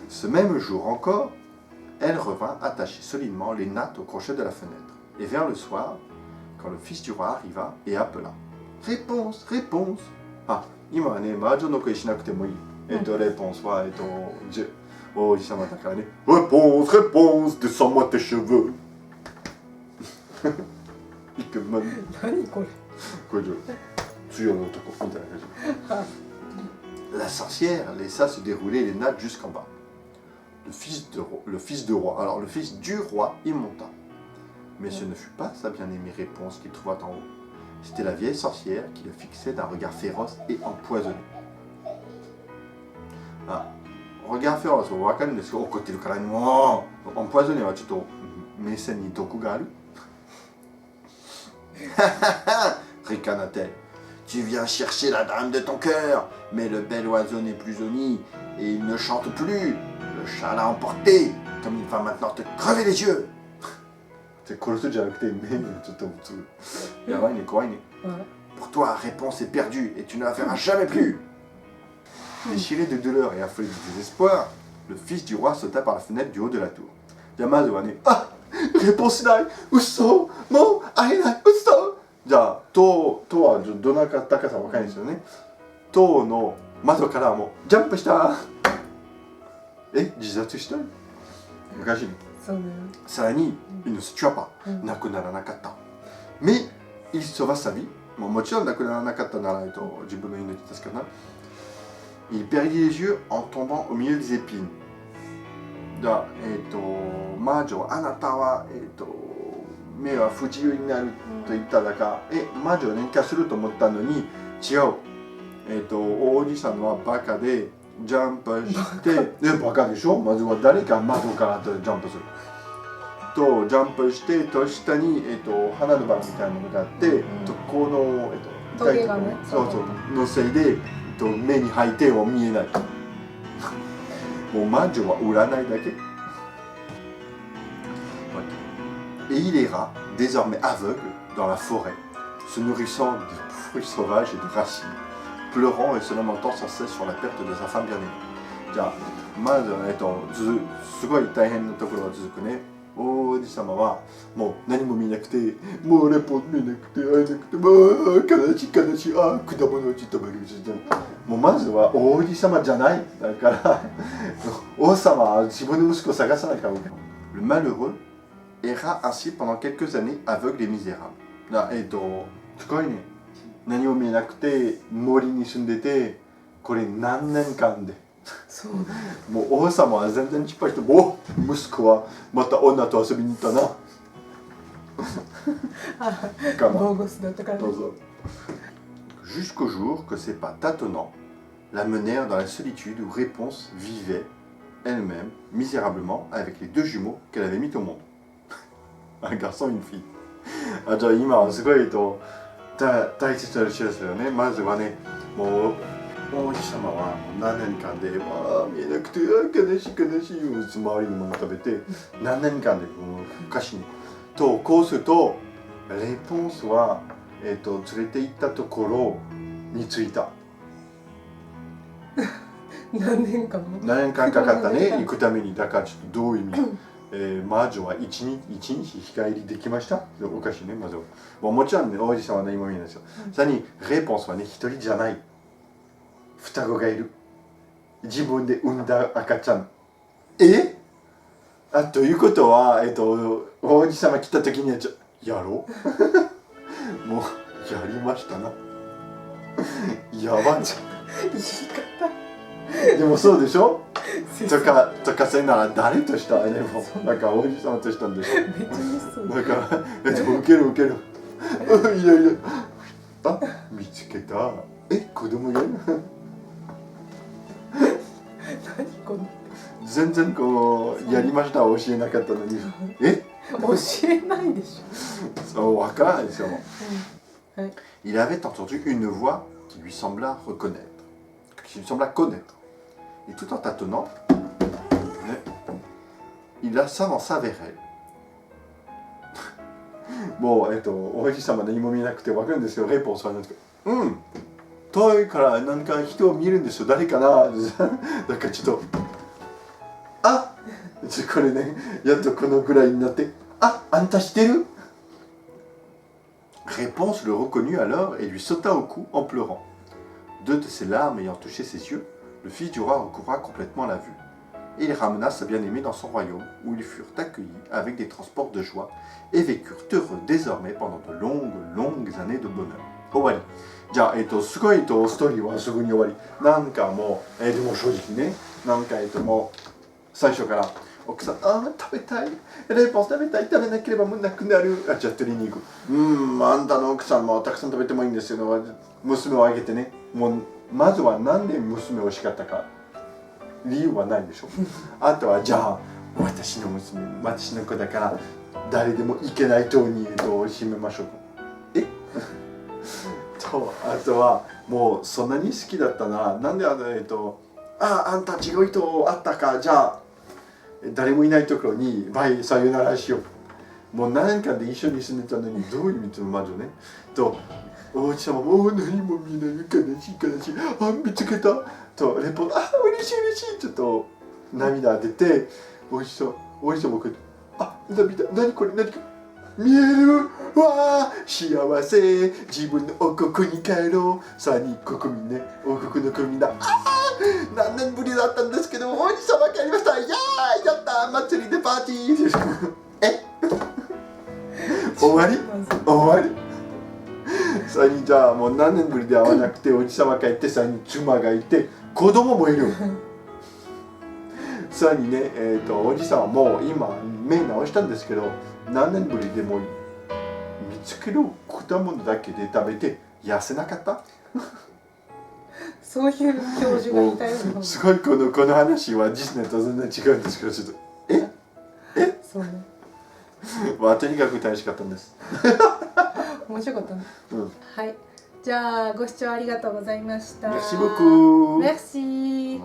Ce même jour encore, elle revint attacher solidement les nattes au crochet de la fenêtre. Et vers le soir, quand le fils du roi arriva et appela. Réponse, réponse. Ah, 今はね、魔女の声しなくてもいい。レポンスは、王子様だからね。Réponse, réponse, descends-moi tes cheveux. 何これ。これ強い男みたいな感じ。La sorcière laissa se dérouler les nattes jusqu'en bas. Le fils de roi, alors le fils du roi y monta. Mais ce ne fut pas sa bien-aimée réponse qu'il trouva en haut. C'était la vieille sorcière qui le fixait d'un regard féroce et empoisonné. Ah, regard féroce, わかるんですよ。怒ってるからもうempoisonné はちょっと目線に毒がある。Ricana-t-elle. Tu viens chercher la dame de ton cœur, mais le bel oiseau n'est plus au nid et il ne chante plus. Le chat l'a emporté, comme il va maintenant te crever les yeux. Pour toi, réponse est perdue et tu ne la feras jamais plus. Déchiré de douleur et affolé de désespoir, le fils du roi sauta par la fenêtre du haut de la tour. Yamazo wa ne, ah, réponse nai, usso, mo, aenai, usso. じゃあ、塔はどの高さわかんないですよね。塔の窓からもうジャンプした。自殺した昔に。さらに、il ne se tua pas、亡くならなかった。Mais il sauva sa vie。もちろん亡くならなかったなら自分の命助かな。Il perdit les yeux en tombant au milieu des épines。じゃあ、魔女、あなたは、目は不自由になると言っただか、魔女を何かすると思ったのに違う。王子さんはバカでジャンプしてバカでしょ。まずは誰か窓からジャンプするとジャンプしてと下に、花のバラみたいなのがあって、この、痛いところのせいで、目に入っては見えない。もう魔女は占いだけ。Et il ira, désormais aveugle, dans la forêt, se nourrissant de fruits sauvages et de racines, pleurant et se lamentant sans cesse sur la perte de sa femme bien-aimée. じゃあ、まず、すごい大変なところが続くね。王子様はもう何も見なくて、もうレポート見なくて、会えなくて、もう悲しい悲しい、果物をちょっと食べる。もうまずは王子様じゃない。だから、王様は自分の息子を探さなきゃいけない。Le malheureux erra ainsi pendant quelques années aveugle et misérable. すごいね。何も見えなくて森に住んでて、これ何年間で。もう王様は全然失敗して、もう息子はまた女と遊びに行ったな。Jusqu'au jour que ses pas tâtonnants l'amenèrent dans la solitude où Réponse vivait elle-même misérablement avec les deux jumeaux qu'elle avait mis au monde. Un garçon et une fille. じゃあ今はすごい大切な知らせだよね。まずはね、もう王子様は何年間で、見えなくて悲しい悲しい、周りのもの食べて何年間で歌詞にこうするとレポンスは、連れて行ったところに着いた。何年間かかったね、行くために。だからちょっとどういう意味魔女は一日日帰りできました。おかしいね、まずは。もちろんね、王子様は何も見えないですよ。さらに、レポンスはね、一人じゃない。双子がいる。自分で産んだ赤ちゃん。ということは、王子様来た時にはやろうもう、やりましたな。やばい。言い方。でもそうでしょとかせなら誰としたでもなんか王子様としたんでしょ。めっちゃ嬉しそう。だからウケる。いやあ、見つけた。子供がいる。何この。全然こうやりました教えなかったのに。教えないでしょ。そうわからないですよ。Il avait entendu une voix qui lui sembla connaître. Et tout en tâtonnant, il s'avança vers elle. もう、王子様何も見えなくて分かるんですけど、レポンスはなんですけど、遠いからなんか人を見るんですよ、誰かなだからちょっと、これね、やっとこのぐらいになって、あ、あんた知ってる? Réponse le reconnut alors et lui sauta au cou en pleurant. Deux de ses larmes ayant touché ses yeux, le fils du roi recouvra complètement la vue. Et il ramena sa bien-aimée dans son royaume, où ils furent accueillis avec des transports de joie et vécurent heureux désormais pendant de longues années de bonheur. 終わり。じゃあ、すごいストーリーはすぐに終わり。なんかもう、でも正直ね、なんかもう、最初から、奥さん、食べたい。レポンス食べたい。食べなければもうなくなる。じゃあ取りに行く。あんたの奥さんもたくさん食べてもいいんですけど、娘をあげてね。もう、まずはなんで娘を欲しかったか。理由はないでしょ。あとは、じゃあ、私の娘、私の子だから、誰でもいけない塔に閉めましょう。あとはもうそんなに好きだったな。なんであんた違う人あったか。じゃあ誰もいないところにバイさよならしよう。もう何年間で一緒に住んでたのにどういう意味の魔女ね。と王子様も何も見ない悲しい見つけたとレポ嬉しいちょっと涙出て王子様こう涙何これ見えるわー幸せ自分の王国に帰ろうさあに国民ね王国の国民だ何年ぶりだったんですけど王子様帰りましたやった祭りでパーティー終わりさあにじゃあもう何年ぶりで会わなくて王子様帰ってさあに妻がいて子供もいるさあにねおじさんはもう今目直したんですけど何年ぶりでも見つける果物だけで食べて痩せなかったそういう教授がいたようなすごいこの話はディズニーと全然違うんですけどちょっとそうねまあとにかく楽しかったんです面白かったね、はいじゃあご視聴ありがとうございました。Merci beaucoup. Merci.